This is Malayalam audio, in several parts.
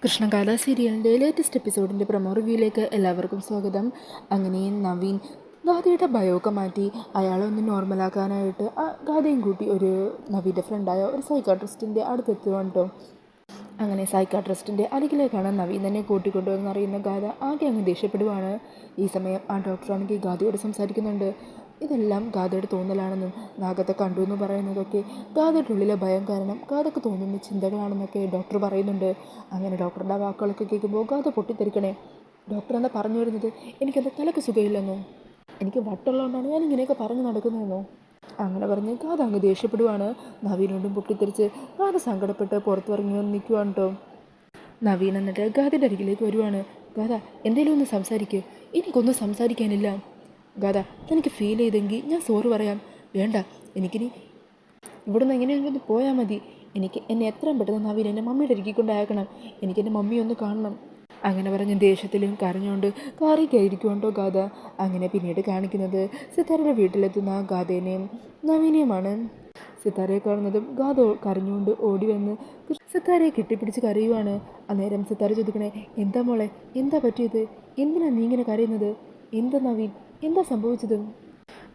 കൃഷ്ണഗാഥ സീരിയലിൻ്റെ ലേറ്റസ്റ്റ് എപ്പിസോഡിൻ്റെ പ്രൊമോ റിവ്യൂയിലേക്ക് എല്ലാവർക്കും സ്വാഗതം. അങ്ങനെ നവീൻ ഗാഥയുടെ ഭയമൊക്കെ മാറ്റി അയാളെ ഒന്ന് നോർമലാക്കാനായിട്ട് ഗാഥയും കൂട്ടി ഒരു നവീൻ്റെ ഫ്രണ്ടായ ഒരു സൈക്കാട്രിസ്റ്റിൻ്റെ അടുത്തെത്തുവാണ് കേട്ടോ. അങ്ങനെ സൈക്കാട്രിസ്റ്റിൻ്റെ അരികിലേക്കാണ് നവീൻ തന്നെ കൂട്ടിക്കൊണ്ടുവന്ന് അറിയുന്ന ഗാഥ ആകെ അങ്ങ് ദേഷ്യപ്പെടുവാണ്. ഈ സമയം ആ ഡോക്ടറാണെങ്കിൽ ഗാഥയോട് സംസാരിക്കുന്നുണ്ട്. ഇതെല്ലാം ഗാഥയുടെ തോന്നലാണെന്നും നാഗത്തെ കണ്ടു എന്ന് പറയുന്നതൊക്കെ ഗാഥയുടെ ഉള്ളിലെ ഭയം കാരണം ഗാഥക്ക് തോന്നുന്ന ചിന്തകളാണെന്നൊക്കെ ഡോക്ടർ പറയുന്നുണ്ട്. അങ്ങനെ ഡോക്ടറുടെ വാക്കുകളൊക്കെ കേൾക്കുമ്പോൾ ഗാഥ പൊട്ടിത്തെറിക്കണേ. ഡോക്ടർ എന്താ പറഞ്ഞു വരുന്നത്? എനിക്കെന്താ തലക്ക് സുഖമില്ലെന്നോ? എനിക്ക് വട്ടുള്ളതുകൊണ്ടാണ് ഞാൻ ഇങ്ങനെയൊക്കെ പറഞ്ഞു നടക്കുന്നതെന്നോ? അങ്ങനെ പറഞ്ഞ് ഗാഥ അങ്ങ് ദേഷ്യപ്പെടുവാണ്. നവീനോടും പൊട്ടിത്തെറിച്ച് ഗാഥ സങ്കടപ്പെട്ട് പുറത്തിറങ്ങി വന്ന് നിൽക്കുവാണ് കേട്ടോ. നവീൻ എന്നിട്ട് ഗാഥയുടെ അരികിലേക്ക് വരുവാണ്. ഗാഥ എന്തേലും ഒന്ന് സംസാരിക്കുക, എനിക്കൊന്നും സംസാരിക്കാനില്ല. ഗാഥ തനിക്ക് ഫീൽ ചെയ്തെങ്കിൽ ഞാൻ സോറി പറയാം. വേണ്ട, എനിക്കിനി ഇവിടുന്ന് എങ്ങനെയെങ്കിലും ഒന്ന് പോയാൽ മതി. എന്നെ എത്രയും പെട്ടെന്ന് നവീൻ എൻ്റെ മമ്മിയുടെ അരികിൽ കൊണ്ടയക്കണം. എനിക്കെൻ്റെ മമ്മിയെ ഒന്ന് കാണണം. അങ്ങനെ പറഞ്ഞ് ദേഷ്യത്തിലും കരഞ്ഞുകൊണ്ട് കാറിൽ കയറിക്കുവാണ്ടോ ഗാഥ. അങ്ങനെ പിന്നീട് കാണിക്കുന്നത് സിത്താരയുടെ വീട്ടിലെത്തുന്ന ഗാഥേനെയും നവീനെയുമാണ്. സിത്താരയെ കാണുന്നതും ഗാഥ കരഞ്ഞുകൊണ്ട് ഓടി വന്ന് സിത്താരയെ കെട്ടിപ്പിടിച്ച് കരയുവാണ്. അന്നേരം സിത്താര ചോദിക്കണേ, എന്താ മോളെ, എന്താ പറ്റിയത്? എന്തിനാ നീ ഇങ്ങനെ കരയുന്നത്? എന്താ നവീൻ, എന്താ സംഭവിച്ചത്?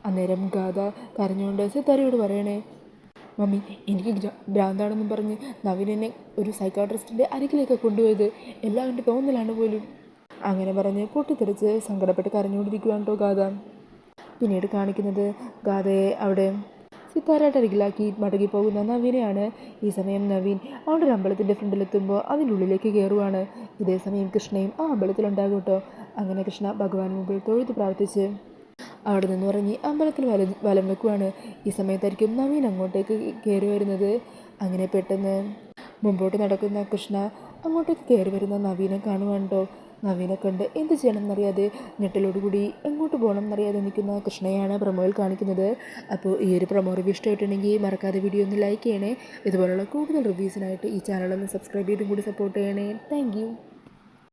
അന്നേരം ഗാഥ കരഞ്ഞുകൊണ്ട് സിത്താരയോട് പറയണേ, മമ്മി എനിക്ക് ഭ്രാന്താണെന്നും പറഞ്ഞ് നവീൻ എന്നെ ഒരു സൈക്കാട്രിസ്റ്റിൻ്റെ അരികിലേക്ക് കൊണ്ടുപോയത് എല്ലാം എൻ്റെ തോന്നലാണ് പോലും. അങ്ങനെ പറഞ്ഞ് പൊട്ടിത്തെറിച്ച് സങ്കടപ്പെട്ട് കരഞ്ഞുകൊണ്ടിരിക്കുകയാണ് കേട്ടോ ഗാഥ. പിന്നീട് കാണിക്കുന്നത് ഗാഥയെ അവിടെ സിത്താരയുടെ അരികിലാക്കി മടങ്ങിപ്പോകുന്ന നവീനെയാണ്. ഈ സമയം നവീൻ അവിടെ ഒരു അമ്പലത്തിൻ്റെ ഫ്രണ്ടിലെത്തുമ്പോൾ അതിനുള്ളിലേക്ക് കയറുവാണ്. ഇതേ സമയം കൃഷ്ണയും ആ അമ്പലത്തിലുണ്ടാകും കേട്ടോ. അങ്ങനെ കൃഷ്ണ ഭഗവാൻ മുമ്പിൽ തൊഴുത് പ്രാർത്ഥിച്ച് അവിടെ നിന്ന് ഇറങ്ങി അമ്പലത്തിൽ വലം വെക്കുവാണ്. ഈ സമയത്തായിരിക്കും നവീൻ അങ്ങോട്ടേക്ക് കയറി വരുന്നത്. അങ്ങനെ പെട്ടെന്ന് മുമ്പോട്ട് നടക്കുന്ന കൃഷ്ണ അങ്ങോട്ടേക്ക് കയറി വരുന്ന നവീനെ കാണുവാണ്ടോ. നവീനെ കണ്ട് എന്ത് ചെയ്യണം എന്നറിയാതെ ഞെട്ടലോടുകൂടി എങ്ങോട്ട് പോകണം എന്നറിയാതെ നിൽക്കുന്ന കൃഷ്ണയാണ് പ്രൊമോയിൽ കാണിക്കുന്നത്. അപ്പോൾ ഈ ഒരു പ്രൊമോ റിവ്യൂ ഇഷ്ടമായിട്ടുണ്ടെങ്കിൽ മറക്കാതെ വീഡിയോ ഒന്ന് ലൈക്ക് ചെയ്യണേ. ഇതുപോലുള്ള കൂടുതൽ റിവ്യൂസിനായിട്ട് ഈ ചാനലൊന്ന് സബ്സ്ക്രൈബ് ചെയ്തും കൂടി സപ്പോർട്ട് ചെയ്യണേ. താങ്ക്